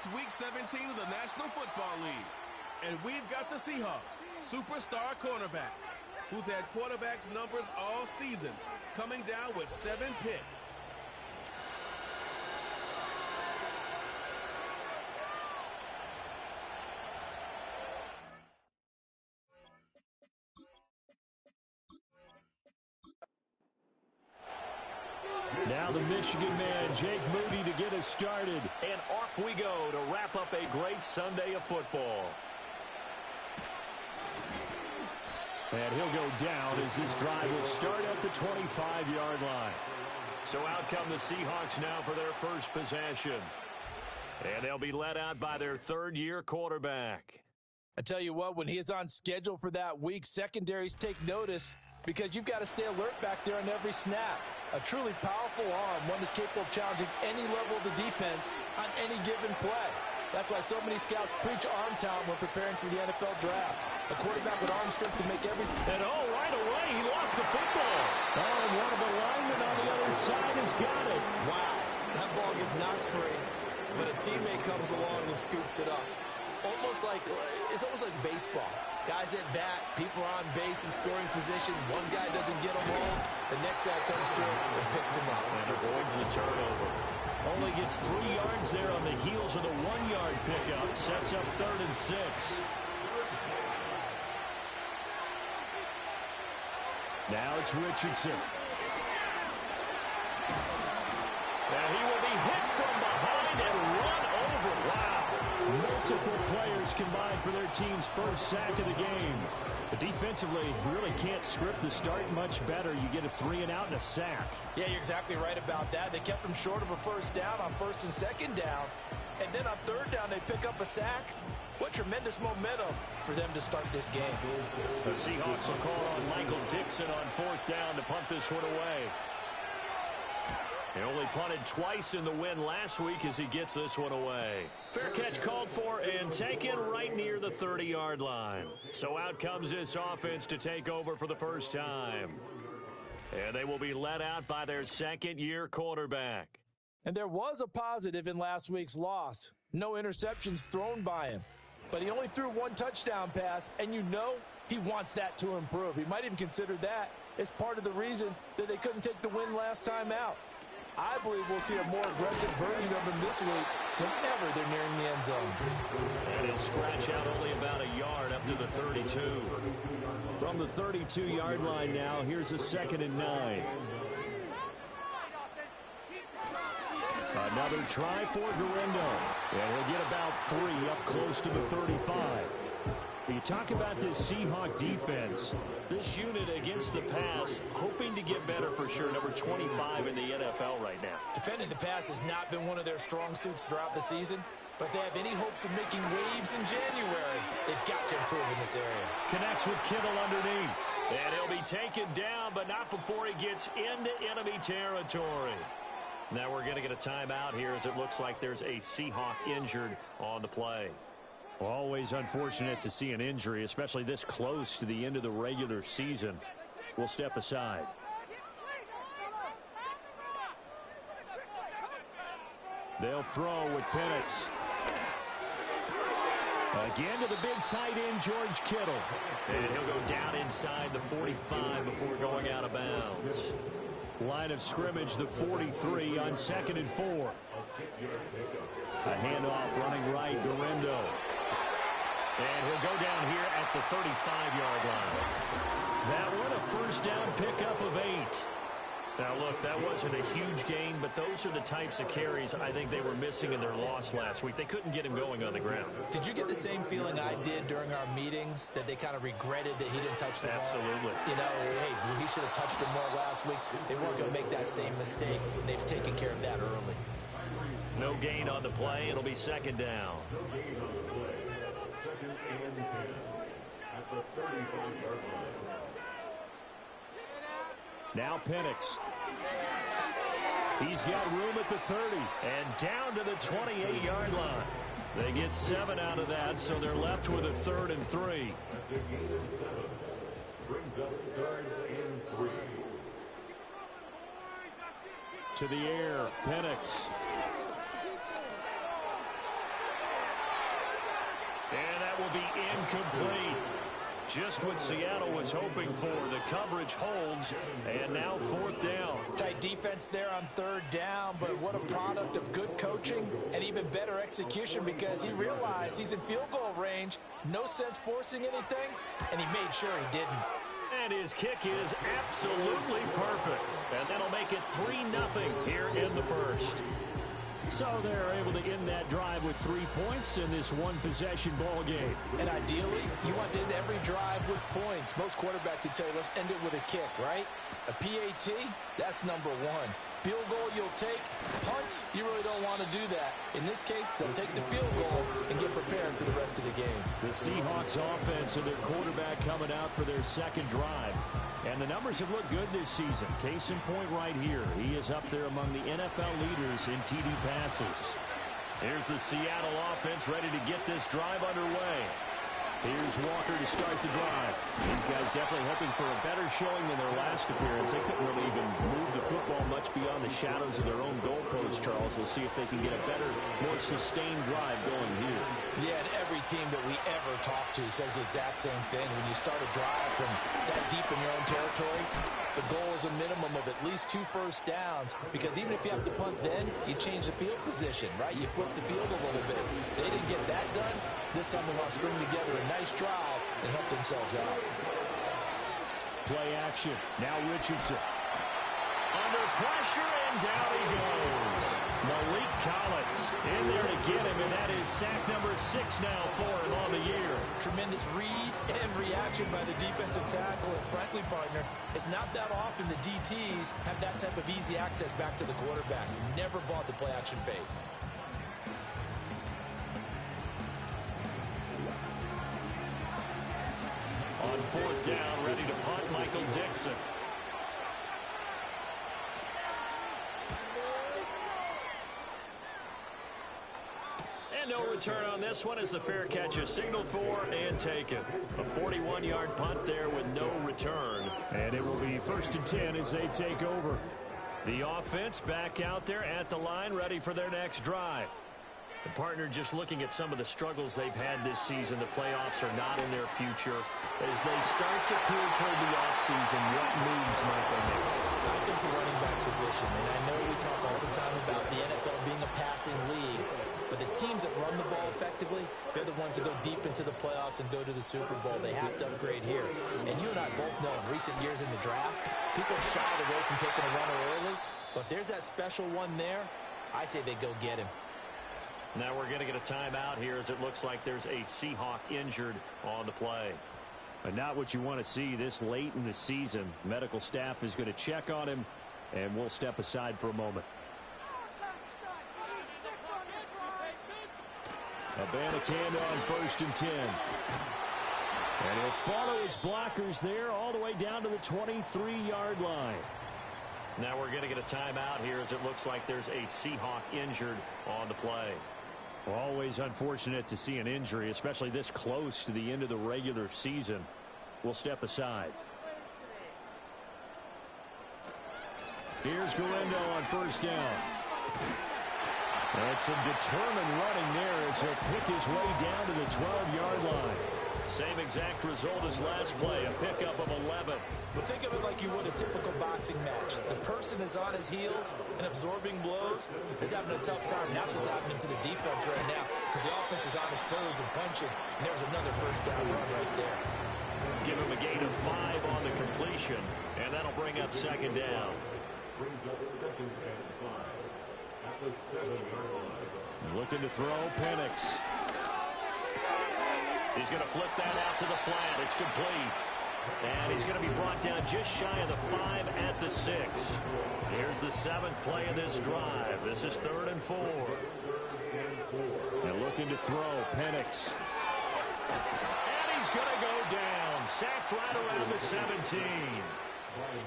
It's Week 17 of the National Football League. And we've got the Seahawks, superstar cornerback, who's had quarterbacks numbers all season, coming down with 7 picks. Now the Michigan man, Jake Moody, to get us started. And off we go to wrap up a great Sunday of football. And he'll go down as this drive will start at the 25-yard line. So out come the Seahawks now for their first possession. And they'll be led out by their third-year quarterback. I tell you what, when he is on schedule for that week, secondaries take notice because you've got to stay alert back there on every snap. A truly powerful arm, one that's capable of challenging any level of the defense on any given play. That's why so many scouts preach arm talent when preparing for the NFL draft. A quarterback with arm strength to make every... And right away, he lost the football. And one of the linemen on the other side has got it. Wow, that ball gets knocked free, but a teammate comes along and scoops it up. It's almost like baseball. Guys at bat, people are on base in scoring position. One guy doesn't get him home. The next guy comes through and picks him up. And avoids the turnover. Only gets 3 yards there on the heels of the 1-yard pickup. Sets up 3rd and 6. Now it's Richardson. And he will be hit from behind and run over. Wow. Multiple players combined for their team's first sack of the game. But defensively, you really can't script the start much better. You get a 3-and-out and a sack. Yeah, you're exactly right about that. They kept them short of a first down on 1st and 2nd down. And then on 3rd down, they pick up a sack. What tremendous momentum for them to start this game. The Seahawks will call on Michael Dixon on 4th down to punt this one away. He only punted twice in the win last week as he gets this one away. Fair catch called for and taken right near the 30-yard line. So out comes this offense to take over for the first time. And they will be led out by their second-year quarterback. And there was a positive in last week's loss. No interceptions thrown by him. But he only threw 1 touchdown pass, and you know he wants that to improve. He might even consider that as part of the reason that they couldn't take the win last time out. I believe we'll see a more aggressive version of him this week whenever they're nearing the end zone. And he'll scratch out only about a yard up to the 32. From the 32-yard line now, here's a 2nd and 9. Another try for Dorindo. And he'll get about 3 up close to the 35. You talk about this Seahawk defense. This unit against the pass, hoping to get better for sure. Number 25 in the NFL right now. Defending the pass has not been one of their strong suits throughout the season, but they have any hopes of making waves in January. They've got to improve in this area. Connects with Kittle underneath. And he'll be taken down, but not before he gets into enemy territory. Now we're going to get a timeout here as it looks like there's a Seahawk injured on the play. Always unfortunate to see an injury, especially this close to the end of the regular season. We'll step aside. They'll throw with Penix. Again to the big tight end, George Kittle. And he'll go down inside the 45 before going out of bounds. Line of scrimmage, the 43 on 2nd and 4. A handoff running right, Dorindo. And he'll go down here at the 35-yard line. That one a first down pickup of 8. Now, look, that wasn't a huge gain, but those are the types of carries I think they were missing in their loss last week. They couldn't get him going on the ground. Did you get the same feeling I did during our meetings, that they kind of regretted that he didn't touch the ball? Absolutely. You know, hey, he should have touched him more last week. They weren't going to make that same mistake, and they've taken care of that early. No gain on the play. It'll be 2nd down. Now Penix. He's got room at the 30. And down to the 28-yard line. They get 7 out of that, so they're left with a 3rd and 3. To the air, Penix. be incomplete. Just what Seattle was hoping for. The coverage holds, and now 4th down. Tight defense there on 3rd down, but what a product of good coaching and even better execution, because he realized he's in field goal range. No sense forcing anything, and he made sure he didn't. And his kick is absolutely perfect. And that'll make it 3-0 here in the first. So they're able to end that drive with 3 points in this one-possession ball game. And ideally, you want to end every drive with points. Most quarterbacks would tell you, let's end it with a kick, right? A PAT, that's number 1. Field goal you'll take. Punts, you really don't want to do that. In this case, they'll take the field goal and get prepared for the rest of the game. The Seahawks offense and their quarterback coming out for their 2nd drive. And the numbers have looked good this season. Case in point right here. He is up there among the NFL leaders in TD passes. Here's the Seattle offense ready to get this drive underway. Here's Walker to start the drive. These guys definitely hoping for a better showing than their last appearance. They couldn't really even move the football much beyond the shadows of their own goalpost, Charles. We'll see if they can get a better, more sustained drive going here. Yeah, and every team that we ever talk to says the exact same thing. When you start a drive from that deep in your own territory, the goal is a minimum of at least 2 first downs, because even if you have to punt then, you change the field position, right? You flip the field a little bit. They didn't get that done. This time they want to string together a nice drive and help themselves out. Play action. Now Richardson. Under pressure, and down he goes. Malik Collins in there to get him, and that is sack number 6 now for him on the year. Tremendous read and reaction by the defensive tackle, and frankly, partner, it's not that often the DTs have that type of easy access back to the quarterback. Never bought the play action fade. On 4th down, ready to punt, Michael Dixon. And no return on this one as the fair catch is signaled for and taken. A 41-yard punt there with no return. And it will be 1st and 10 as they take over. The offense back out there at the line, ready for their next drive. The partner just looking at some of the struggles they've had this season. The playoffs are not in their future. As they start to peer toward the offseason, what moves might they make? I think the running back position, and I know we talk all the time about the NFL being a passing league, but the teams that run the ball effectively, they're the ones that go deep into the playoffs and go to the Super Bowl. They have to upgrade here. And you and I both know in recent years in the draft, people have shied away from taking a runner early, but if there's that special one there, I say they go get him. Now we're going to get a timeout here as it looks like there's a Seahawk injured on the play. But not what you want to see this late in the season. Medical staff is going to check on him, and we'll step aside for a moment. Abanikanda on 1st and 10. And he'll follow his blockers there all the way down to the 23-yard line. Now we're going to get a timeout here as it looks like there's a Seahawk injured on the play. Well, always unfortunate to see an injury, especially this close to the end of the regular season. We'll step aside. Here's Galindo on 1st down. And some determined running there as he'll pick his way down to the 12-yard line. Same exact result as last play, a pickup of 11. But think of it like you would a typical boxing match. The person is on his heels and absorbing blows is having a tough time. And that's what's happening to the defense right now, because the offense is on his toes and punching. And there was another 1st down run right there. Give him a gain of 5 on the completion, and that'll bring up 2nd down. Looking to throw Penix. He's going to flip that out to the flat. It's complete. And he's going to be brought down just shy of the 5 at the 6. Here's the 7th play of this drive. This is 3rd and 4. And looking to throw Penix. And he's going to go down. Sacked right around the 17.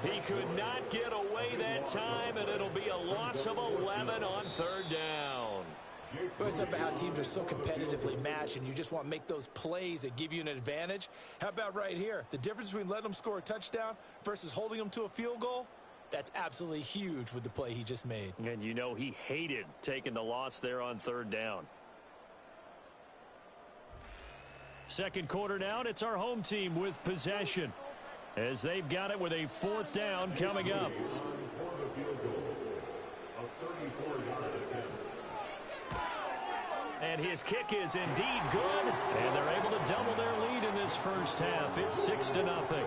He could not get away that time, and it'll be a loss of 11 on 3rd down. Well, it's about how teams are so competitively matched, and you just want to make those plays that give you an advantage. How about right here? The difference between letting them score a touchdown versus holding them to a field goal, that's absolutely huge with the play he just made. And you know he hated taking the loss there on 3rd down. second quarter now, and it's our home team with possession, as they've got it with a 4th down coming up. And his kick is indeed good, and they're able to double their lead in this first half. It's 6-0.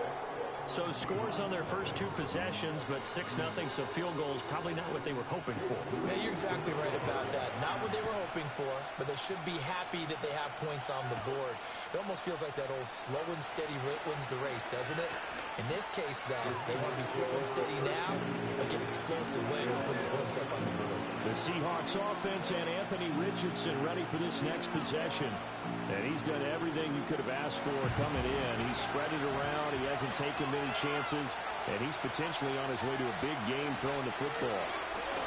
So scores on their first 2 possessions, but 6-0, so field goals probably not what they were hoping for. Yeah, you're exactly right about that. Not what they were hoping for, but they should be happy that they have points on the board. It almost feels like that old slow and steady wins the race, doesn't it? In this case, though, they want to be slow and steady now, but get explosive later and put the points up on the board. The Seahawks offense and Anthony Richardson ready for this next possession. And he's done everything you could have asked for coming in. He's spread it around. He hasn't taken many chances. And he's potentially on his way to a big game throwing the football.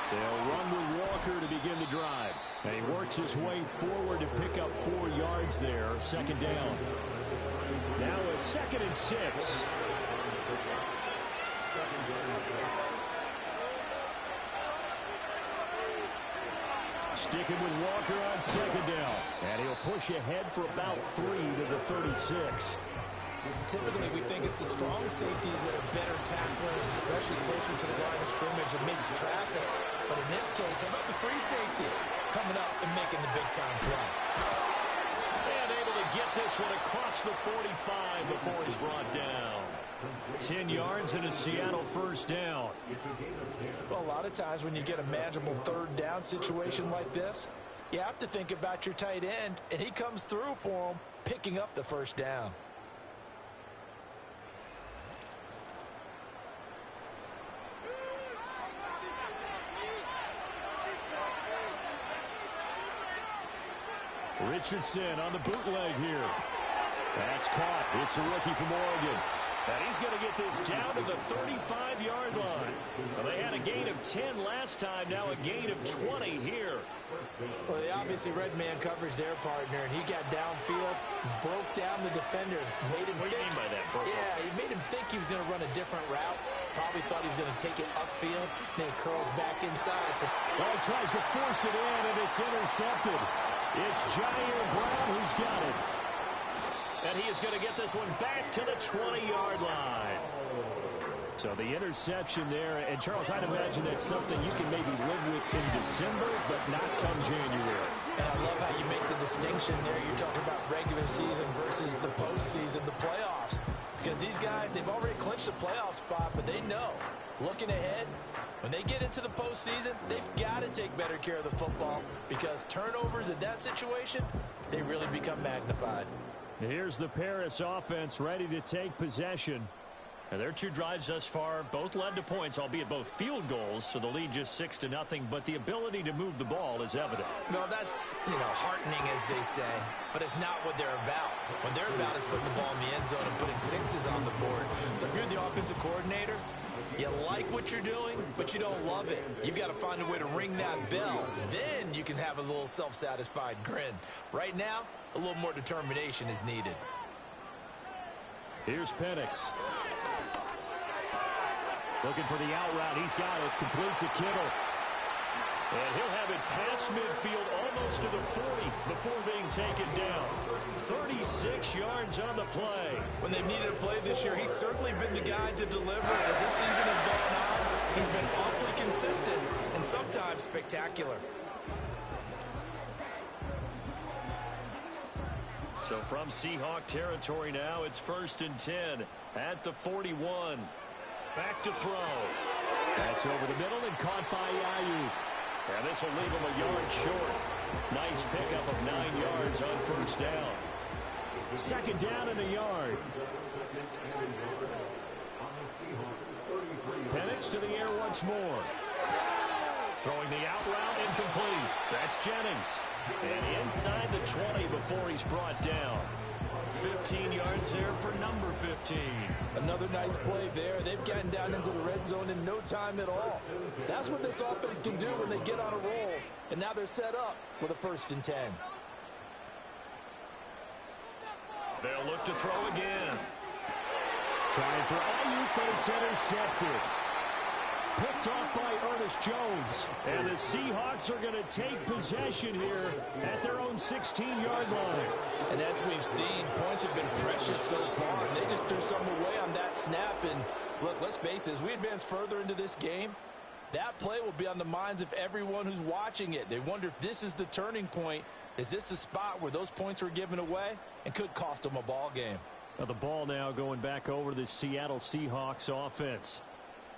They'll run with Walker to begin the drive. And he works his way forward to pick up 4 yards there. 2nd down. Now a 2nd and 6. Sticking with Walker on 2nd down. And he'll push ahead for about 3 to the 36. Typically, we think it's the strong safeties that are better tacklers, especially closer to the line of scrimmage amidst traffic. But in this case, how about the free safety coming up and making the big-time play? And able to get this one across the 45 before he's brought down. 10 yards and a Seattle 1st down. Well, a lot of times when you get a manageable 3rd down situation like this, you have to think about your tight end, and he comes through for him, picking up the 1st down. Richardson on the bootleg here. That's caught. It's a rookie from Oregon. And he's going to get this down to the 35-yard line. Well, they had a gain of 10 last time, now a gain of 20 here. Well, they obviously red man coverage their partner, and he got downfield, broke down the defender, made him What do you mean by that, Burko? Yeah, he made him think he was going to run a different route. Probably thought he was going to take it upfield, then he curls back inside. Well, he tries to force it in, and it's intercepted. It's Jair Brown who's got it. And he is going to get this one back to the 20-yard line. So the interception there, and Charles, I'd imagine that's something you can maybe live with in December, but not come January. And I love how you make the distinction there. You're talking about regular season versus the postseason, the playoffs. Because these guys, they've already clinched a playoff spot, but they know, looking ahead, when they get into the postseason, they've got to take better care of the football because turnovers in that situation, they really become magnified. Here's the Paris offense ready to take possession. And their 2 drives thus far both led to points, albeit both field goals, so the lead just 6-0, but the ability to move the ball is evident. Well, that's, heartening, as they say, but it's not what they're about. What they're about is putting the ball in the end zone and putting 6s on the board. So if you're the offensive coordinator, you like what you're doing, but you don't love it. You've got to find a way to ring that bell. Then you can have a little self-satisfied grin. Right now, a little more determination is needed. Here's Penix. Looking for the out route. He's got it. Completes a Kittle. And he'll have it past midfield almost to the 40 before being taken down. 36 yards on the play. When they've needed a play this year, he's certainly been the guy to deliver. And as this season has gone on, he's been awfully consistent and sometimes spectacular. So from Seahawk territory now, it's 1st and 10 at the 41. Back to throw. That's over the middle and caught by Ayuk. And this will leave him a yard short. Nice pickup of 9 yards on 1st down. 2nd down and a yard. Penix to the air once more. Throwing the out route incomplete. That's Jennings. And inside the 20 before he's brought down. 15 yards there for number 15. Another nice play there. They've gotten down into the red zone in no time at all. That's what this offense can do when they get on a roll. And now they're set up with a 1st and 10. They'll look to throw again. Trying for Ayuk, but it's intercepted. picked off by Ernest Jones. And the Seahawks are going to take possession here at their own 16-yard line. And as we've seen, points have been precious so far. They just threw some away on that snap. And look, let's face it, as we advance further into this game, that play will be on the minds of everyone who's watching it. They wonder if this is the turning point. Is this the spot where those points were given away and could cost them a ball game? Now the ball now going back over to the Seattle Seahawks offense.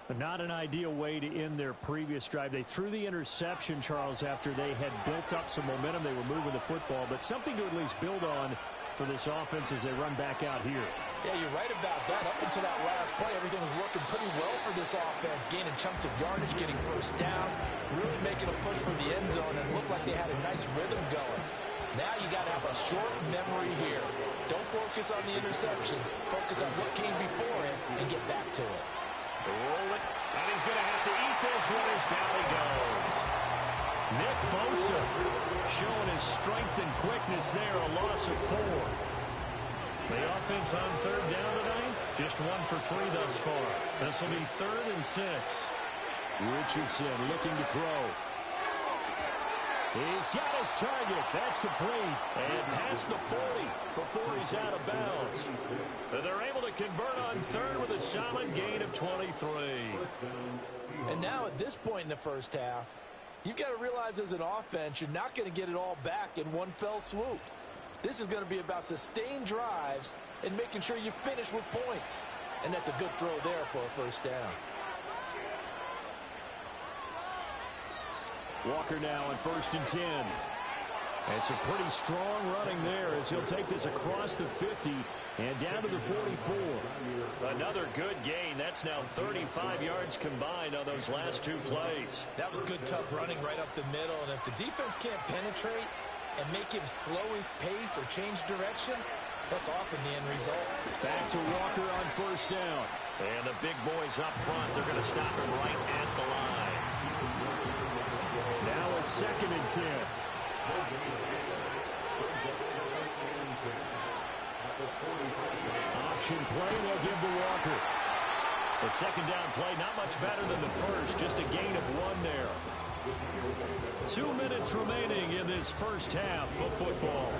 But not an ideal way to end their previous drive. They threw the interception, Charles, after they had built up some momentum. They were moving the football, but something to at least build on for this offense as they run back out here. Yeah, you're right about that. Up until that last play, everything was working pretty well for this offense, gaining chunks of yardage, getting first downs, really making a push for the end zone, and it looked like they had a nice rhythm going. Now you got to have a short memory here. Don't focus on the interception. Focus on what came before it and get back to it. Roll it, and he's going to have to eat this one as down he goes. Nick Bosa showing his strength and quickness there, a loss of 4. The offense on third down tonight, just 1 for 3 thus far. This will be 3rd and 6. Richardson looking to throw. He's got his target. That's complete. And past the 40 before he's out of bounds. And they're able to convert on third with a solid gain of 23. And now at this point in the first half, you've got to realize as an offense, you're not going to get it all back in one fell swoop. This is going to be about sustained drives and making sure you finish with points. And that's a good throw there for a first down. Walker now on 1st and 10. And some pretty strong running there as he'll take this across the 50 and down to the 44. Another good gain. That's now 35 yards combined on those last 2 plays. That was good, tough running right up the middle. And if the defense can't penetrate and make him slow his pace or change direction, that's often the end result. Back to Walker on 1st down. And the big boys up front, they're going to stop him right at the line. Now a 2nd and 10. Option play, they'll give to Walker. The 2nd down play, not much better than the first, just a gain of 1 there. 2 minutes remaining in this first half of football.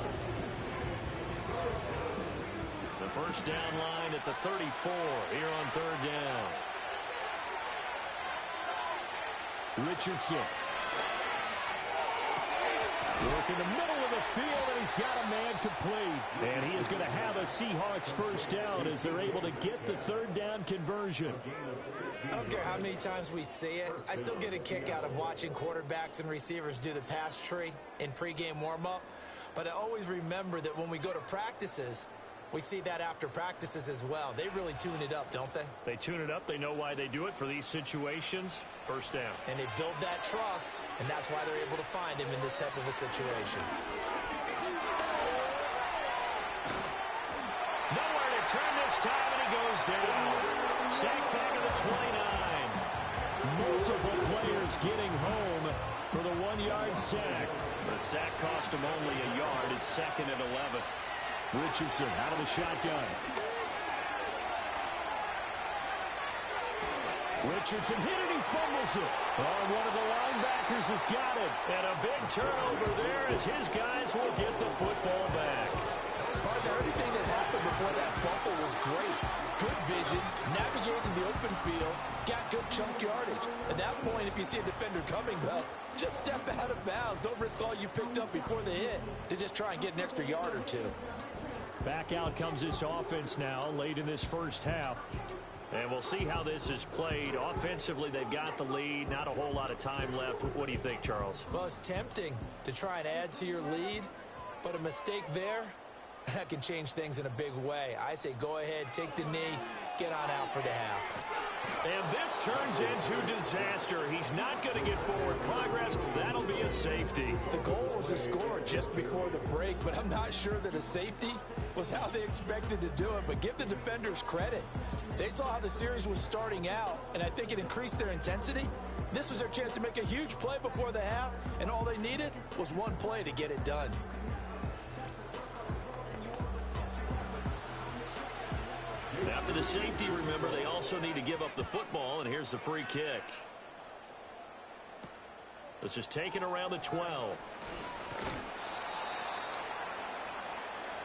The first down line at the 34 here on 3rd down. Richardson. Work in the middle of the field, and he's got a man complete. And he is going to have a Seahawks first down as they're able to get the 3rd down conversion. I don't care how many times we see it. I still get a kick out of watching quarterbacks and receivers do the pass tree in pregame warm-up. But I always remember that when we go to practices, we see that after practices as well. They really tune it up, don't they? They tune it up. They know why they do it for these situations. First down. And they build that trust, and that's why they're able to find him in this type of a situation. Nowhere to turn this time, and he goes down. Sacked back at the 29. Multiple players getting home for the 1-yard sack. The sack cost him only a yard. It's 2nd and 11. Richardson out of the shotgun. Richardson hit it, he fumbles it. Oh, one of the linebackers has got it. And a big turnover there as his guys will get the football back. Partner, everything that happened before that fumble was great. Good vision, navigating the open field, got good chunk yardage. At that point, if you see a defender coming, though, just step out of bounds. Don't risk all you picked up before the hit to just try and get an extra yard or 2. Back out comes this offense now late in this first half. And we'll see how this is played. Offensively, they've got the lead. Not a whole lot of time left. What do you think, Charles? Well, it's tempting to try and add to your lead, but a mistake there, that can change things in a big way. I say go ahead, take the knee, get on out for the half. And this turns into disaster. He's not going to get forward progress. That'll be a safety. The goal was to score just before the break, but I'm not sure that a safety was how they expected to do it. But give the defenders credit. They saw how the series was starting out, and I think it increased their intensity. This was their chance to make a huge play before the half, and all they needed was one play to get it done. Now After the safety, remember, they also need to give up the football, and here's the free kick. This is taken around the 12.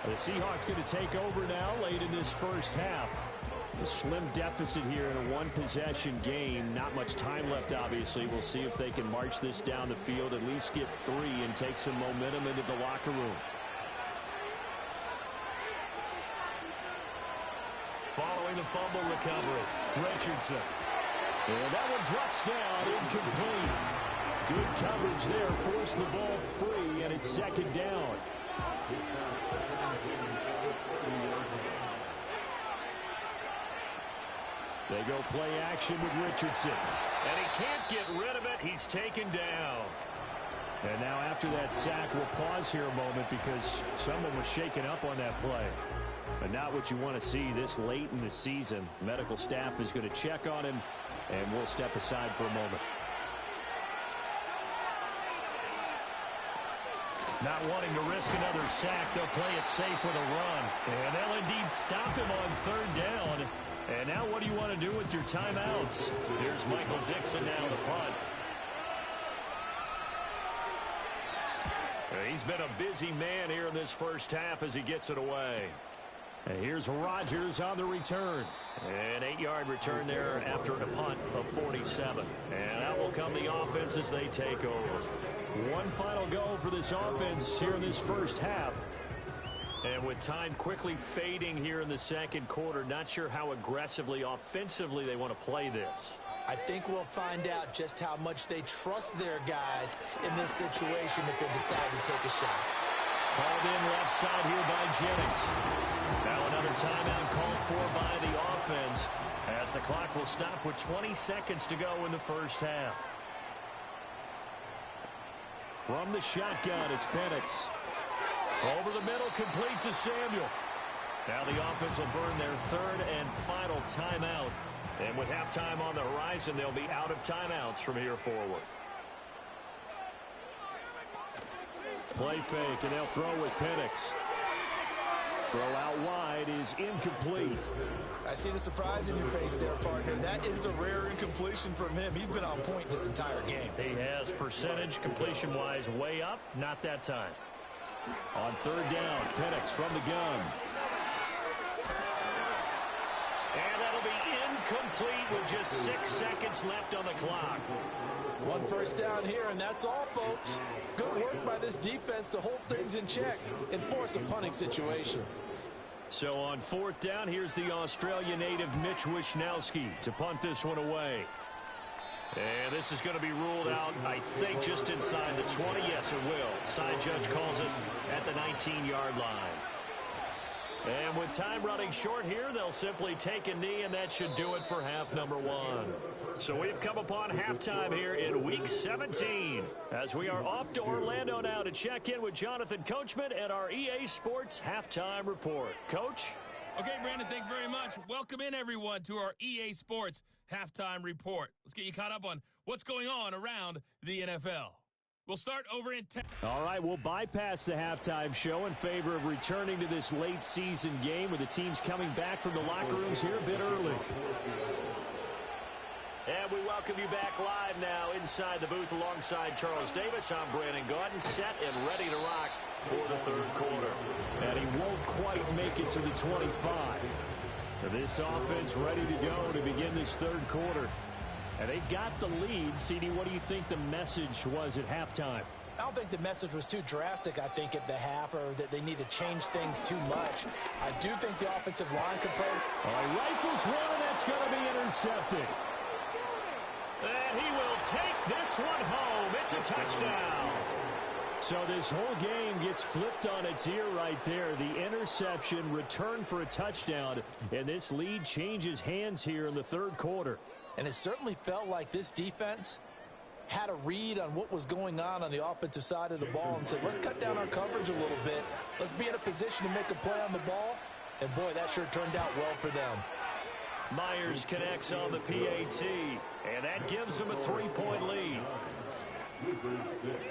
The Seahawks going to take over now late in this first half. A slim deficit here in a one-possession game. Not much time left, obviously. We'll see if they can march this down the field, at least get 3 and take some momentum into the locker room. Following the fumble recovery, Richardson. And that one drops down, incomplete. Good coverage there, forced the ball free, and it's second down. They go play action with Richardson. And he can't get rid of it. He's taken down. And now after that sack, we'll pause here a moment because someone was shaken up on that play. But not what you want to see this late in the season. Medical staff is going to check on him, and we'll step aside for a moment. Not wanting to risk another sack, they'll play it safe with a run. And they'll indeed stop him on third down. And now what do you want to do with your timeouts? Here's Michael Dixon now to punt. He's been a busy man here in this first half as he gets it away. And here's Rodgers on the return. An 8-yard return there after a punt of 47. And out will come the offense as they take over. One final go for this offense here in this first half. And with time quickly fading here in the second quarter, not sure how aggressively, offensively they want to play this. I think we'll find out just how much they trust their guys in this situation if they decide to take a shot. Called in left side here by Jennings. Now another timeout called for by the offense as the clock will stop with 20 seconds to go in the first half. From the shotgun, it's Penix. Over the middle, complete to Samuel. Now the offense will burn their third and final timeout. And with halftime on the horizon, they'll be out of timeouts from here forward. Play fake, and they'll throw with Penix. Throw out wide is incomplete. I see the surprise in your face there, partner. That is a rare incompletion from him. He's been on point this entire game. He has percentage completion-wise way up, not that time. On third down, Penix from the gun. And that'll be incomplete with just 6 seconds left on the clock. One first down here, and that's all, folks. Good work by this defense to hold things in check and force a punting situation. So on fourth down, here's the Australia native Mitch Wishnowsky to punt this one away. And this is going to be ruled out, I think, just inside the 20. Yes, it will. Side judge calls it at the 19-yard line. And with time running short here, they'll simply take a knee, and that should do it for half number 1. So we've come upon halftime here in Week 17 as we are off to Orlando now to check in with Jonathan Coachman and our EA Sports Halftime Report. Coach? Okay, Brandon, thanks very much. Welcome in, everyone, to our EA Sports Halftime Report. Let's get you caught up on what's going on around the NFL. We'll start over in All right, we'll bypass the halftime show in favor of returning to this late season game with the teams coming back from the locker rooms here a bit early. And we welcome you back live now inside the booth alongside Charles Davis. I'm Brandon Gaudin, set and ready to rock for the third quarter. And he won't quite make it to the 25. This offense ready to go to begin this third quarter. And they've got the lead. CD, what do you think the message was at halftime? I don't think the message was too drastic, I think, at the half, or that they need to change things too much. I do think the offensive line can play. Rifles one, and that's going to be intercepted. And he will take this one home. It's a touchdown. So this whole game gets flipped on its ear right there. The interception, return for a touchdown, and this lead changes hands here in the third quarter. And it certainly felt like this defense had a read on what was going on the offensive side of the ball and said, let's cut down our coverage a little bit. Let's be in a position to make a play on the ball. And, boy, that sure turned out well for them. Myers connects on the PAT, and that gives them a 3-point lead.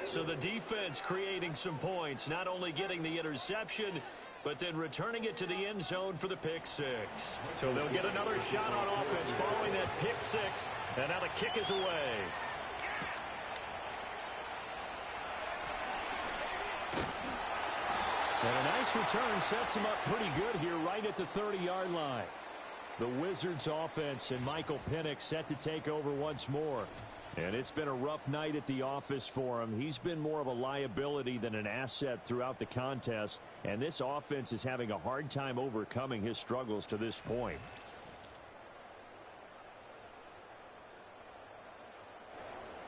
So the defense creating some points, not only getting the interception, but then returning it to the end zone for the pick six. So they'll get another shot on offense following that pick six, and now the kick is away. And a nice return sets him up pretty good here right at the 30-yard line. The Wizards offense and Michael Penix set to take over once more. And it's been a rough night at the office for him. He's been more of a liability than an asset throughout the contest. And this offense is having a hard time overcoming his struggles to this point.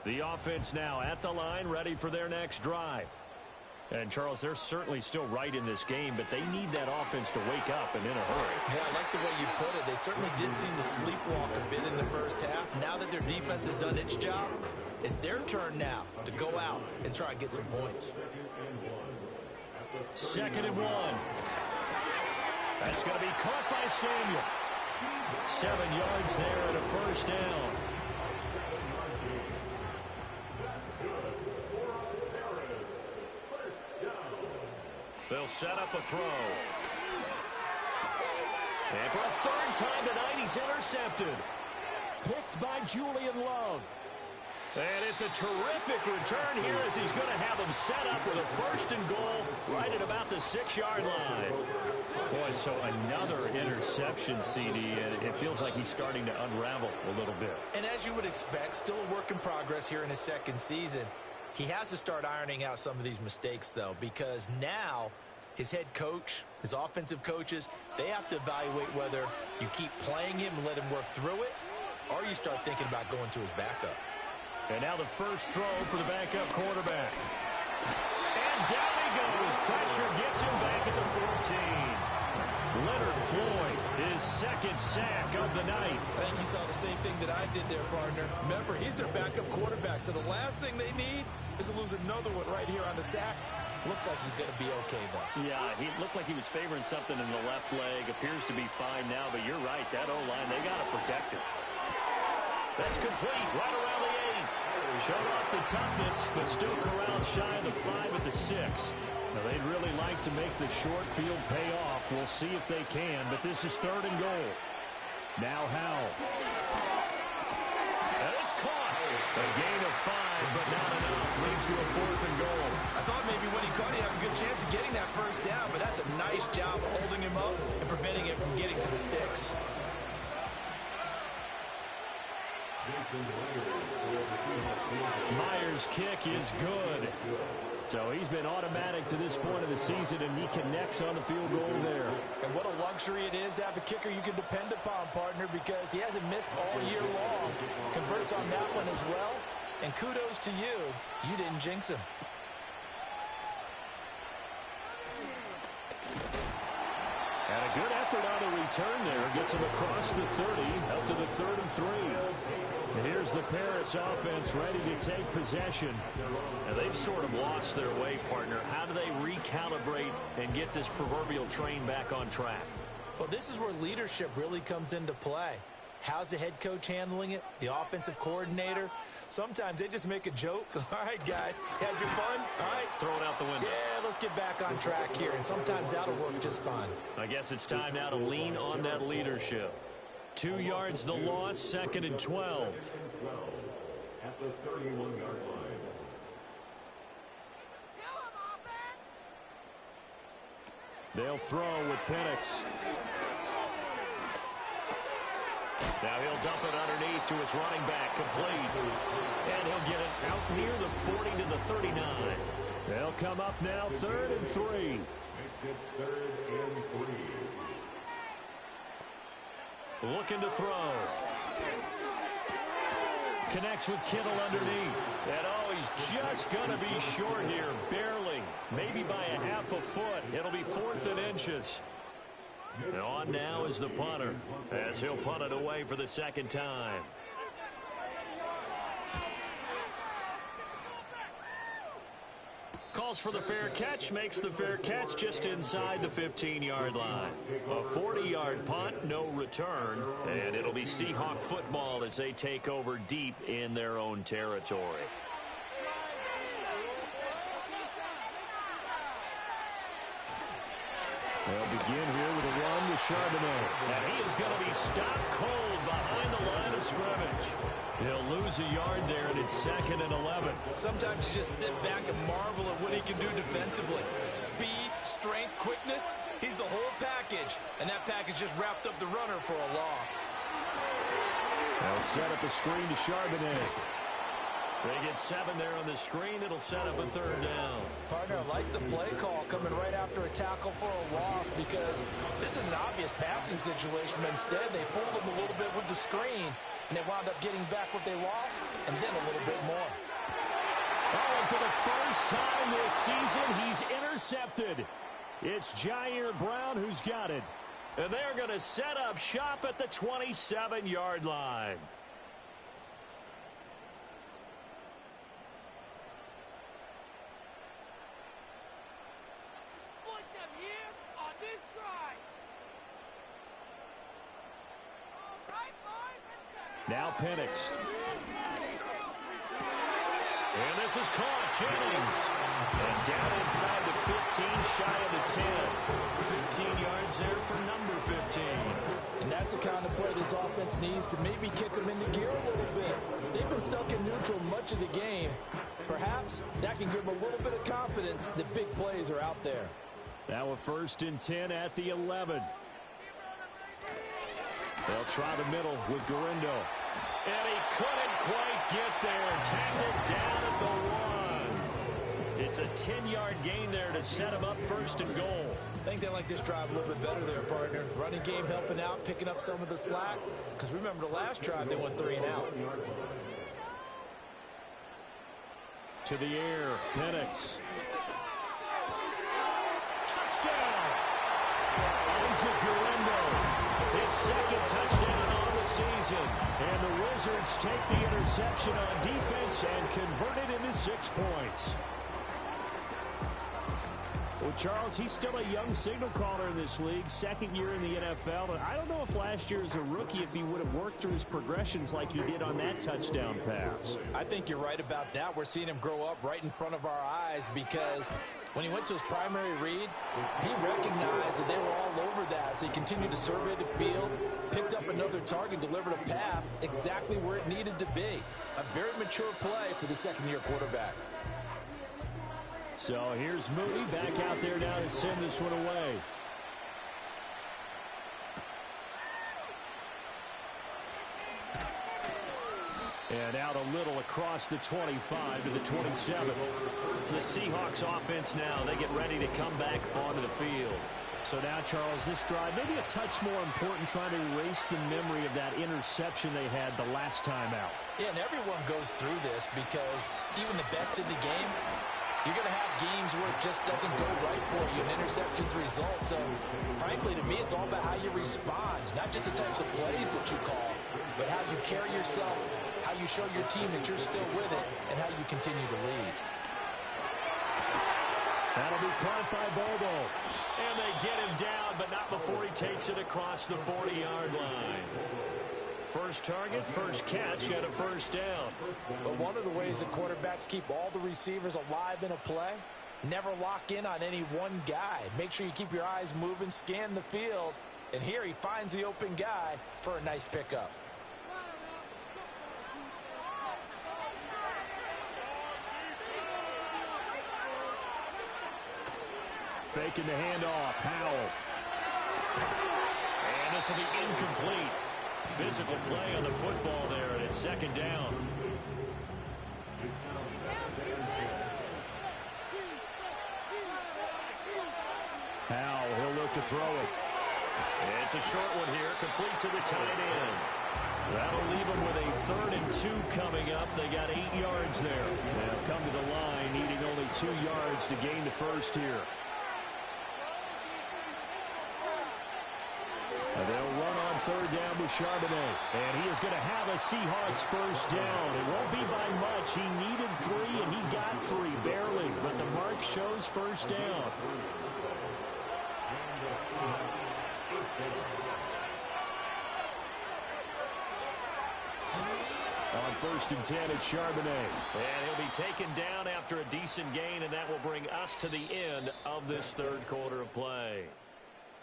The offense now at the line, ready for their next drive. And, Charles, they're certainly still right in this game, but they need that offense to wake up and in a hurry. Yeah, I like the way you put it. They certainly did seem to sleepwalk a bit in the first half. Now that their defense has done its job, it's their turn now to go out and try and get some points. 2nd and 1. That's going to be caught by Samuel. 7 yards there and a first down. They'll set up a throw. And for a 3rd time tonight, he's intercepted. Picked by Julian Love. And it's a terrific return here as he's going to have them set up with a 1st and goal right at about the 6-yard line. Boy, so another interception, CD, and it feels like he's starting to unravel a little bit. And as you would expect, still a work in progress here in his 2nd season. He has to start ironing out some of these mistakes, though, because now his head coach, his offensive coaches, they have to evaluate whether you keep playing him and let him work through it, or you start thinking about going to his backup. And now the first throw for the backup quarterback. And down he goes. Pressure gets him back at the 14. Leonard Floyd, his 2nd sack of the night. I think you saw the same thing that I did there, partner. Remember, he's their backup quarterback, so the last thing they need is to lose another one right here on the sack. Looks like he's going to be okay, though. Yeah, he looked like he was favoring something in the left leg. Appears to be fine now, but you're right. That O-line, they got to protect him. That's complete right around the 8. Showed off the toughness, but still corralled shy of the 5 at the 6. Now, they'd really like to make the short field pay off. We'll see if they can, but this is 3rd and goal. Now Howell. And it's caught. A gain of 5, but not enough. Leads to a 4th and goal. I thought maybe when he caught it, he'd have a good chance of getting that first down, but that's a nice job of holding him up and preventing him from getting to the sticks. Myers' kick is good. So he's been automatic to this point of the season, and he connects on the field goal there. And what a luxury it is to have a kicker you can depend upon, partner, because he hasn't missed all year long. Converts on that one as well. And kudos to you. You didn't jinx him. And a good effort on the return there. Gets him across the 30, up to the 3rd and 3. And here's the Paris offense ready to take possession. Now they've sort of lost their way, partner. How do they recalibrate and get this proverbial train back on track? Well, this is where leadership really comes into play. How's the head coach handling it? The offensive coordinator? Sometimes they just make a joke. All right, guys, had your fun? All right. Throw it out the window. Yeah, let's get back on track here. And sometimes that'll work just fine. I guess it's time now to lean on that leadership. 2 yards the loss, 2nd and 12. At the 31-yard line. They'll throw with Penix. Now he'll dump it underneath to his running back, complete. And he'll get it out near the 40 to the 39. They'll come up now, 3rd and 3. Makes it 3rd and 3. Looking to throw. Connects with Kittle underneath. And oh, he's just going to be short here, barely. Maybe by a half a foot. It'll be 4th and inches. And on now is the punter, as he'll punt it away for the 2nd time. Calls for the fair catch, makes the fair catch just inside the 15-yard line. A 40-yard punt, no return, and it'll be Seahawk football as they take over deep in their own territory. They'll begin here with a run to Charbonnet. And he is going to be stopped cold behind the line of scrimmage. He'll lose a yard there, and it's 2nd and 11. Sometimes you just sit back and marvel at what he can do defensively. Speed, strength, quickness, he's the whole package. And that package just wrapped up the runner for a loss. They'll set up a screen to Charbonnet. They get 7 there on the screen. It'll set up a 3rd down. Partner, I like the play call coming right after a tackle for a loss because this is an obvious passing situation. But instead, they pulled him a little bit with the screen, and they wound up getting back what they lost and then a little bit more. Oh, and for the first time this season, he's intercepted. It's Jair Brown who's got it. And they're going to set up shop at the 27-yard line. Now Penix. And this is caught. Jennings. And down inside the 15, shy of the 10. 15 yards there for number 15. And that's the kind of play this offense needs to maybe kick them into gear a little bit. They've been stuck in neutral much of the game. Perhaps that can give them a little bit of confidence that big plays are out there. Now a 1st and 10 at the 11. They'll try the middle with Gurindo. And he couldn't quite get there. Tackled down at the 1. It's a 10-yard gain there to set him up 1st and goal. I think they like this drive a little bit better there, partner. Running game helping out, picking up some of the slack. Because remember the last drive, they went 3 and out. To the air, Penix. Touchdown! Isaac Gurindo. His 2nd touchdown on the season. And the Wizards take the interception on defense and convert it into 6 points. Well, Charles, he's still a young signal caller in this league, 2nd year in the NFL. But I don't know if last year as a rookie, if he would have worked through his progressions like he did on that touchdown pass. I think you're right about that. We're seeing him grow up right in front of our eyes because when he went to his primary read, he recognized that they were all over that. So he continued to survey the field, picked up another target, delivered a pass exactly where it needed to be. A very mature play for the 2nd-year quarterback. So here's Moody back out there now to send this one away. And out a little across the 25 to the 27. The Seahawks offense now, they get ready to come back onto the field. So now, Charles, this drive maybe a touch more important, trying to erase the memory of that interception they had the last time out. Yeah, and everyone goes through this because even the best in the game, you're going to have games where it just doesn't go right for you, and interceptions result. So, frankly, to me, it's all about how you respond, not just the types of plays that you call, but how you carry yourself, how you show your team that you're still with it, and how you continue to lead. That'll be caught by Bobo. And they get him down, but not before he takes it across the 40-yard line. First target, first catch, and a 1st down. But one of the ways that quarterbacks keep all the receivers alive in a play, never lock in on any one guy. Make sure you keep your eyes moving, scan the field. And here he finds the open guy for a nice pickup. Faking the handoff, Howell. And this will be incomplete. Physical play on the football there, and it's 2nd down. Howell, he'll look to throw it. It's a short one here, complete to the tight end. That'll leave them with a 3rd and 2 coming up. They got 8 yards there. They'll come to the line, needing only 2 yards to gain the 1st here. And they'll run on 3rd down with Charbonnet. And he is going to have a Seahawks 1st down. It won't be by much. He needed 3, and he got 3, barely. But the mark shows 1st down. On 1st and 10, it's Charbonnet. And he'll be taken down after a decent gain, and that will bring us to the end of this 3rd quarter of play.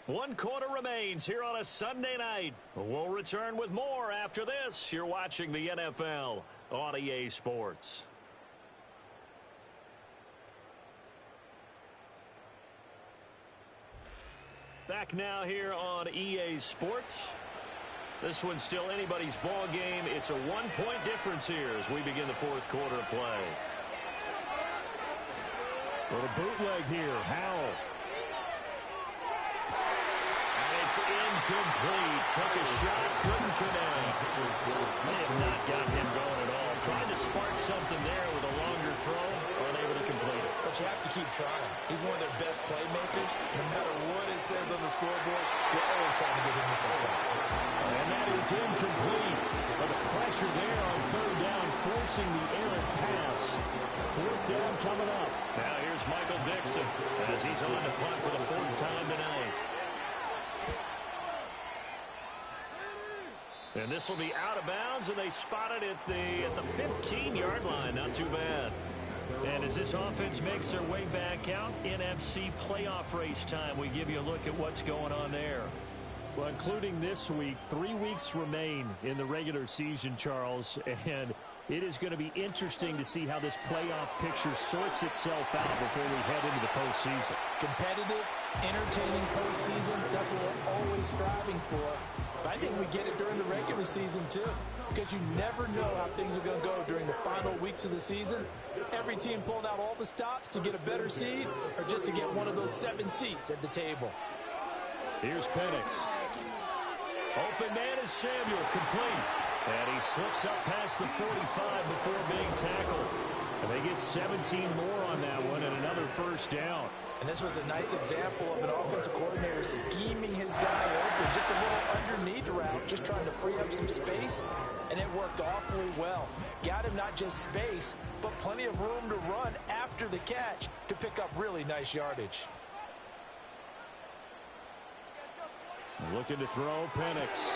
One quarter remains here on a Sunday night. We'll return with more after this. You're watching the NFL on EA Sports. Back now here on EA Sports. This one's still anybody's ball game. It's a one-point difference here as we begin the fourth quarter of play. Little bootleg here. Howell. And it's incomplete. Took a shot, couldn't connect. They have not gotten him going at all. Tried to spark something there with a longer throw. Unable to complete it. But you have to keep trying. He's one of their best playmakers. No matter what it says on the scoreboard, you're always trying to get him the football. And that is incomplete. But the pressure there on third down, forcing the errant pass. Fourth down coming up. Now here's Michael Dixon as he's on to punt for the fourth time tonight. And this will be out of bounds, and they spot it at the 15-yard line. Not too bad. And as this offense makes their way back out, NFC playoff race time, we give you a look at what's going on there. Well, including this week, 3 weeks remain in the regular season, Charles, and it is going to be interesting to see how this playoff picture sorts itself out before we head into the postseason. Competitive, entertaining postseason, that's what we're always striving for. But I think we get it during the regular season, too, because you never know how things are going to go during the final weeks of the season. Every team pulling out all the stops to get a better seed or just to get one of those 7 seats at the table. Here's Penix. Open man is Samuel, complete. And he slips up past the 45 before being tackled. And they get 17 more on that one and another first down. And this was a nice example of an offensive coordinator scheming his guy open. Just a little underneath route, just trying to free up some space. And it worked awfully well. Got him not just space, but plenty of room to run after the catch to pick up really nice yardage. Looking to throw, Penix.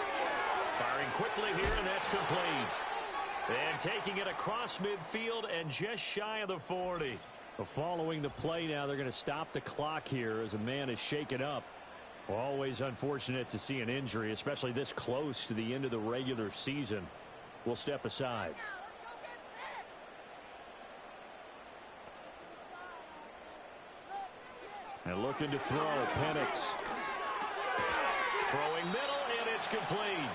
Firing quickly here, and that's complete. And taking it across midfield and just shy of the 40. Well, following the play now, they're going to stop the clock here as a man is shaken up. Well, always unfortunate to see an injury, especially this close to the end of the regular season. We'll step aside. And looking to throw, Penix. Throwing middle, and it's complete.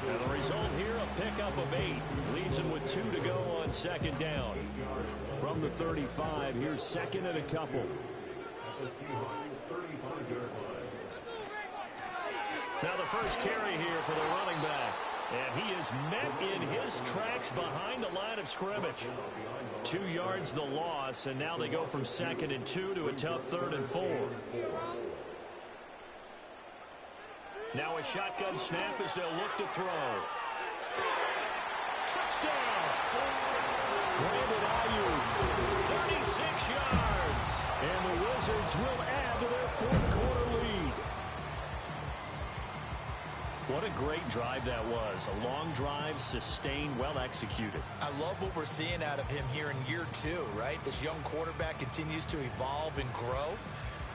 And the result here, a pickup of 8. Leaves him with 2 to go on second down. From the 35, here's second and a couple. Now the first carry here for the running back. And he is met in his tracks behind the line of scrimmage. 2 yards the loss, and now they go from 2nd and 2 to a tough 3rd and 4. Now a shotgun snap as they'll look to throw. Touchdown! Brandon Ayuk, 36 yards. and the Wizards will add to their fourth quarter lead. What a great drive that was. A long drive, sustained, well executed. I love what we're seeing out of him here in year 2, right? This young quarterback continues to evolve and grow.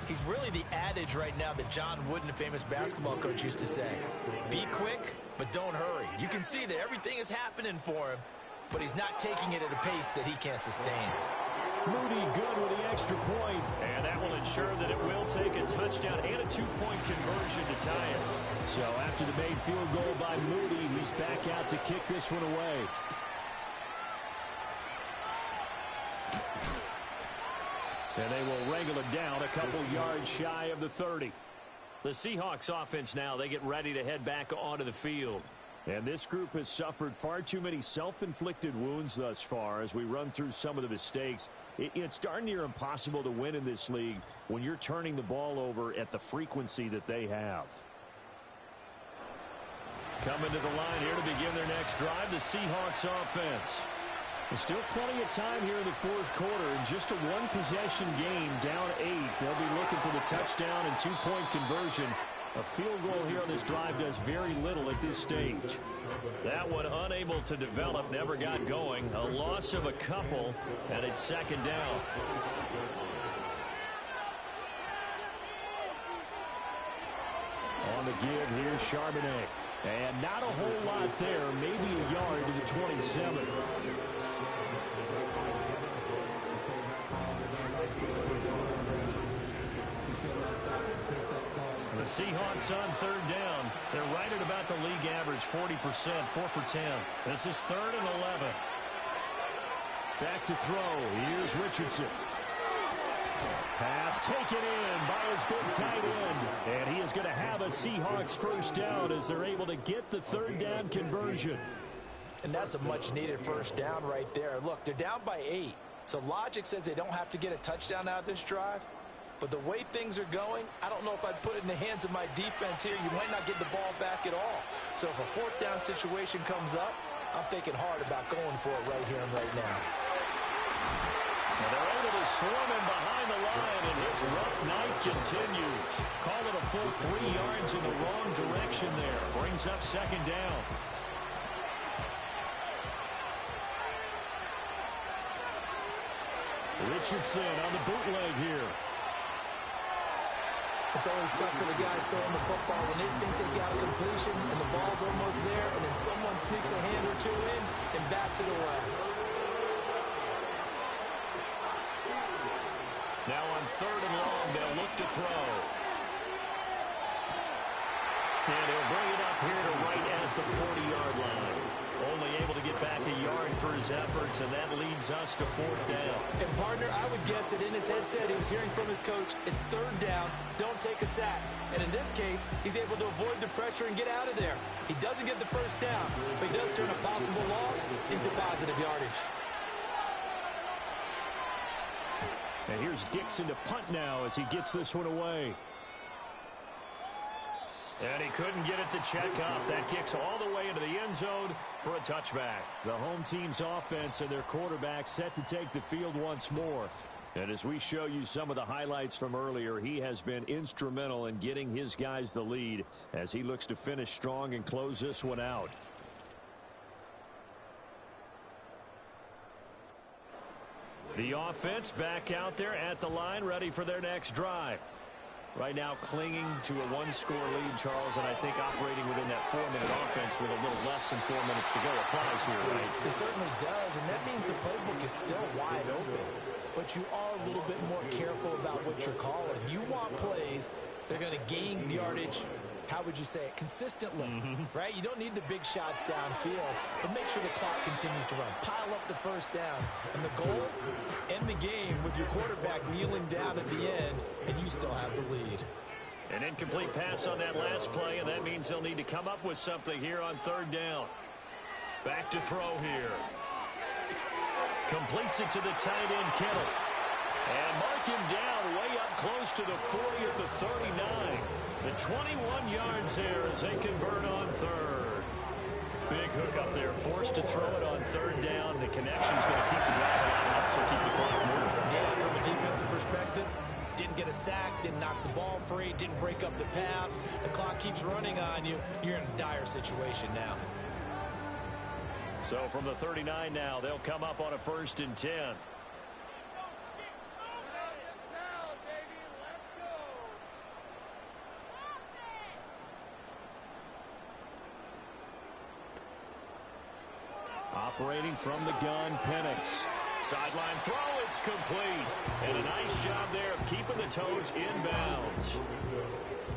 He's really the adage right now that John Wooden, the famous basketball coach, used to say. Be quick, but don't hurry. You can see that everything is happening for him, but he's not taking it at a pace that he can't sustain. Moody good with the extra point. And that will ensure that it will take a touchdown and a 2-point conversion to tie it. So after the made field goal by Moody, he's back out to kick this one away. And they will wrangle it down a couple yards shy of the 30. The Seahawks offense now, they get ready to head back onto the field. And this group has suffered far too many self-inflicted wounds thus far as we run through some of the mistakes. It's darn near impossible to win in this league when you're turning the ball over at the frequency that they have. Coming to the line here to begin their next drive, the Seahawks offense. There's still plenty of time here in the fourth quarter. In just a one-possession game, down 8. They'll be looking for the touchdown and 2-point conversion. A field goal here on this drive does very little at this stage. That one unable to develop, never got going. A loss of a couple, and it's second down. on the give. Here's Charbonnet. And not a whole lot there. Maybe a yard to the 27. The Seahawks on third down. They're right at about the league average, 40%, 4 for 10. This is 3rd and 11. Back to throw. Here's Richardson. Pass taken in by his big tight end. And he is going to have a Seahawks first down as they're able to get the third down conversion. And that's a much-needed first down right there. Look, they're down by 8. So logic says they don't have to get a touchdown out of this drive. But the way things are going, I don't know if I'd put it in the hands of my defense here. You might not get the ball back at all. So if a fourth down situation comes up, I'm thinking hard about going for it right here and right now. And they're able to swarm him behind the line, and his rough night continues. Call it a full 3 yards in the wrong direction there. Brings up second down. Richardson on the bootleg here. It's always tough for the guys throwing the football when they think they got a completion and the ball's almost there, and then someone sneaks a hand or two in and bats it away. Now on 3rd and long, they'll look to throw. And he'll bring it up here to right at the 40-yard line. Only able to get back a yard for his efforts, and that leads us to 4th down. And, partner, I would guess that in his headset he was hearing from his coach, it's 3rd down, don't take a sack. And in this case, he's able to avoid the pressure and get out of there. He doesn't get the first down, but he does turn a possible loss into positive yardage. And here's Dixon to punt now as he gets this one away. And he couldn't get it to check up. That kicks all the way into the end zone for a touchback. The home team's offense and their quarterback set to take the field once more. And as we show you some of the highlights from earlier, he has been instrumental in getting his guys the lead as he looks to finish strong and close this one out. The offense back out there at the line, ready for their next drive. Right now clinging to a 1-score lead, Charles, and I think operating within that 4-minute offense with a little less than 4 minutes to go applies here, right? It certainly does, and that means the playbook is still wide open. But you are a little bit more careful about what you're calling. You want plays that are going to gain yardage, how would you say it, consistently, right? You don't need the big shots downfield, but make sure the clock continues to run. Pile up the first downs. And the goal, end the game with your quarterback kneeling down at the end, and you still have the lead. An incomplete pass on that last play, and that means they'll need to come up with something here on 3rd down. Back to throw here. Completes it to the tight end, Kittle. And mark him down way up close to the 40 at the 39. The 21 yards there as they convert on 3rd. Big hook up there, forced to throw it on 3rd down. The connection's going to keep the drive alive and also keep the clock moving. Yeah, from a defensive perspective, didn't get a sack, didn't knock the ball free, didn't break up the pass. The clock keeps running on you. You're in a dire situation now. So from the 39 now, they'll come up on a 1st and 10. Operating from the gun, Penix. Sideline throw, it's complete. And a nice job there of keeping the toes inbounds.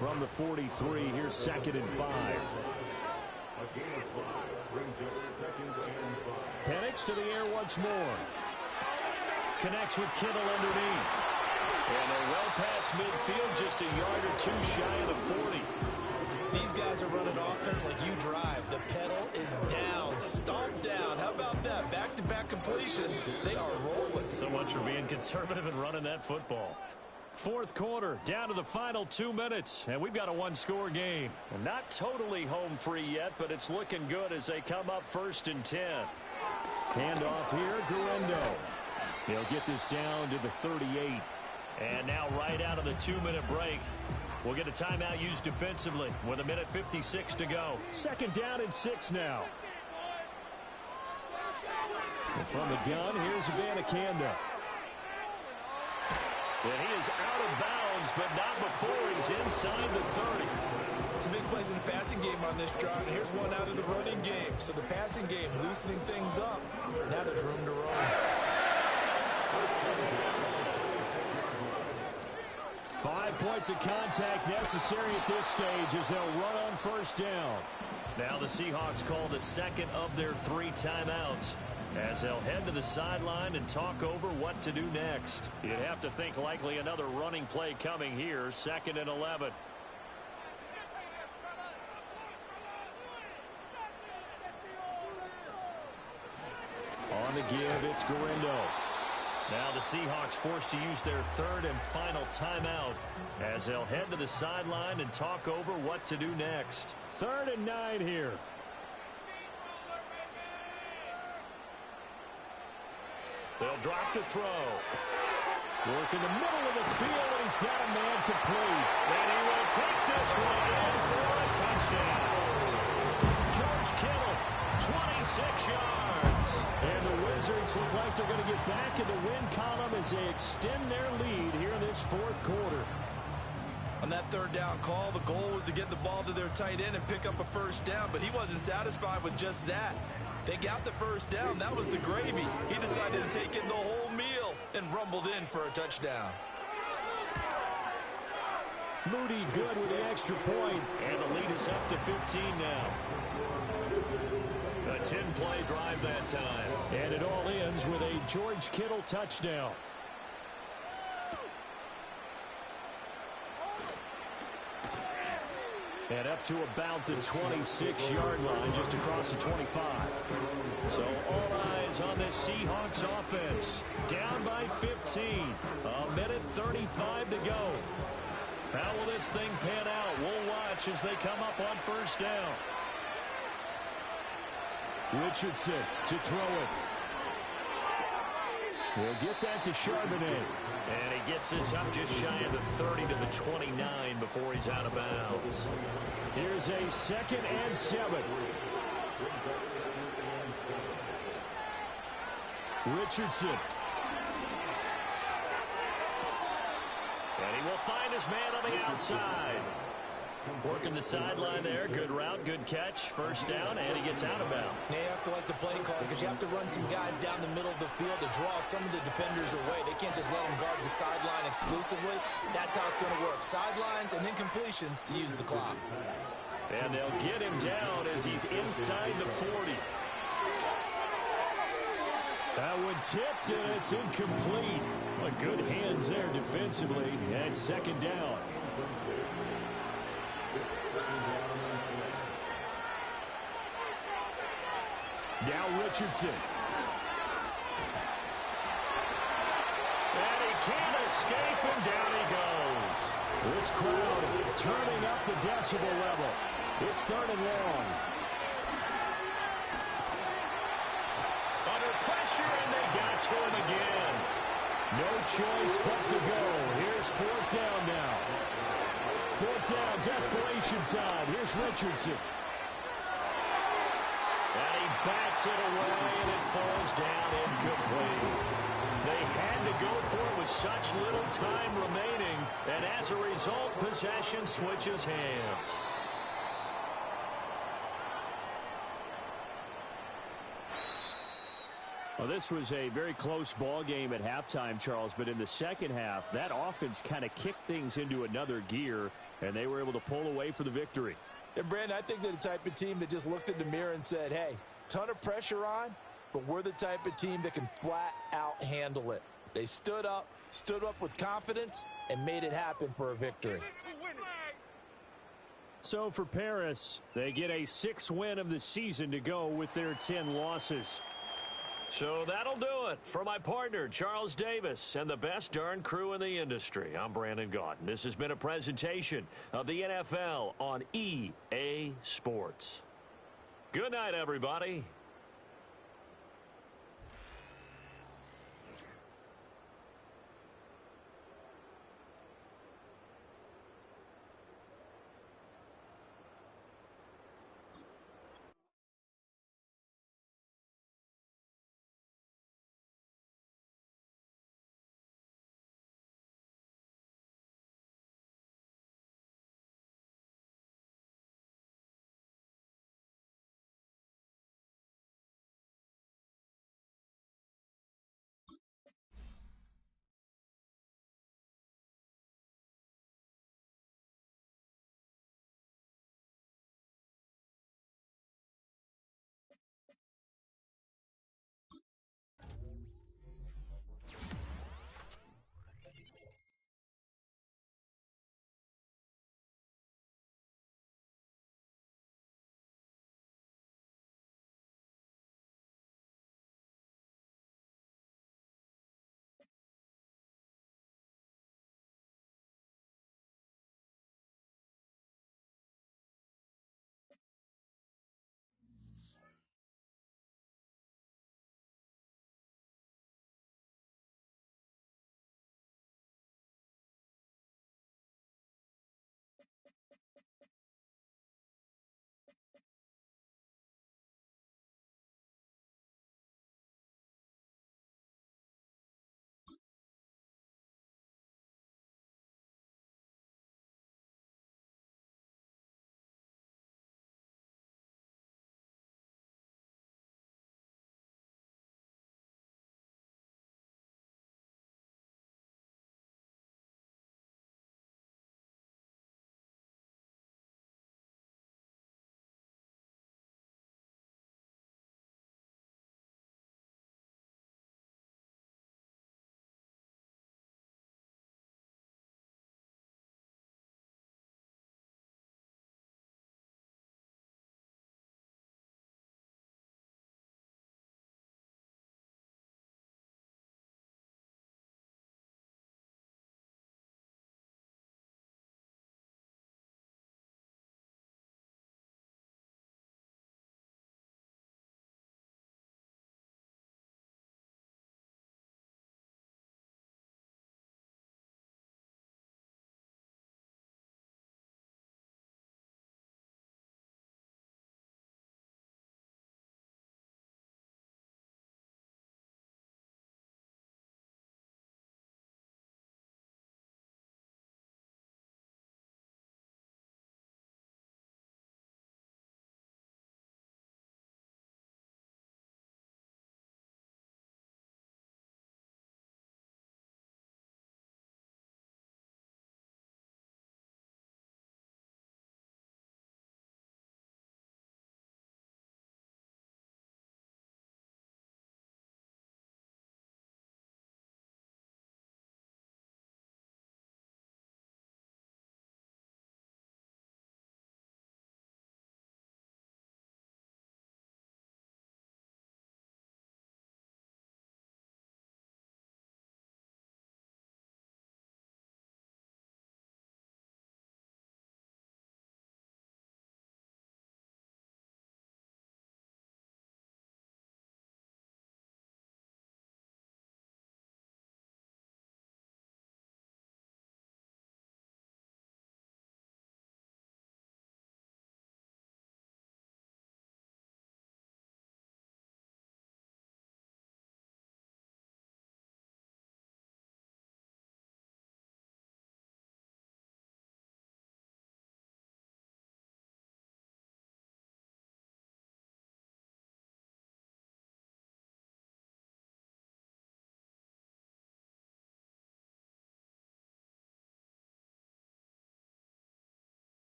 From the 43, here's 2nd and 5. Penix to the air once more. Connects with Kittle underneath. And they're well past midfield, just a yard or two shy of the 40. These guys are running offense like you drive. The pedal is down, stomped down. How about that? Back-to-back completions. They are rolling. So much for being conservative and running that football. 4th quarter, down to the final 2 minutes, and we've got a 1-score game. And not totally home free yet, but it's looking good as they come up 1st and 10. Handoff here, Guerendo. He'll get this down to the 38. And now right out of the 2-minute break, we'll get a timeout used defensively with 1:56 to go. 2nd down and 6 now. And from the gun, here's Abanikanda. And he is out of bounds, but not before he's inside the 30. Some big plays in the passing game on this drive, and here's one out of the running game. So the passing game loosening things up. Now there's room to roam. 5 points of contact necessary at this stage as they'll run on first down. Now the Seahawks call the second of their 3 timeouts as they'll head to the sideline and talk over what to do next. You'd have to think likely another running play coming here, 2nd and 11. On the give, it's Garindo. Now the Seahawks forced to use their 3rd and final timeout as they'll head to the sideline and talk over what to do next. 3rd and 9 here. They'll drop to throw. Work in the middle of the field, and he's got a man complete. And he will take this one in for a touchdown. George Kittle, 26 yards. And the Wizards look like they're going to get back in the win column as they extend their lead here in this 4th quarter. On that 3rd down call, the goal was to get the ball to their tight end and pick up a first down, but he wasn't satisfied with just that. They got the first down. That was the gravy. He decided to take in the whole meal and rumbled in for a touchdown. Moody good with the extra point. And the lead is up to 15 now. A 10-play drive that time. And it all ends with a George Kittle touchdown. And up to about the 26-yard line, just across the 25. So all eyes on this Seahawks offense. Down by 15. A minute 35 to go. How will this thing pan out? We'll watch as they come up on first down. Richardson to throw it. We'll get that to Charbonnet. And he gets this up just shy of the 30 to the 29 before he's out of bounds. Here's a 2nd and 7. Richardson. And he will find his man on the outside. Working the sideline there. Good route, good catch. First down, and he gets out of bounds. Now you have to like the play call because you have to run some guys down the middle of the field to draw some of the defenders away. They can't just let them guard the sideline exclusively. That's how it's going to work. Sidelines and incompletions to use the clock. And they'll get him down as he's inside the 40. That one tipped, and it's incomplete. Well, good hands there defensively, and 2nd down. Now Richardson. And he can't escape, and down he goes. This crowd turning up the decibel level. It's 3rd and long. Under pressure, and they got to him again. No choice but to go. Here's 4th down now. 4th down, desperation time. Here's Richardson. And he bats it away, and it falls down incomplete. They had to go for it with such little time remaining, and as a result, possession switches hands. Well, this was a very close ball game at halftime, Charles, but in the second half, that offense kind of kicked things into another gear, and they were able to pull away for the victory. And, Brandon, I think they're the type of team that just looked in the mirror and said, hey, ton of pressure on, but we're the type of team that can flat out handle it. They stood up with confidence, and made it happen for a victory. So for Paris, they get a 6th win of the season to go with their 10 losses. So that'll do it for my partner, Charles Davis, and the best darn crew in the industry. I'm Brandon Gaudin. This has been a presentation of the NFL on EA Sports. Good night, everybody.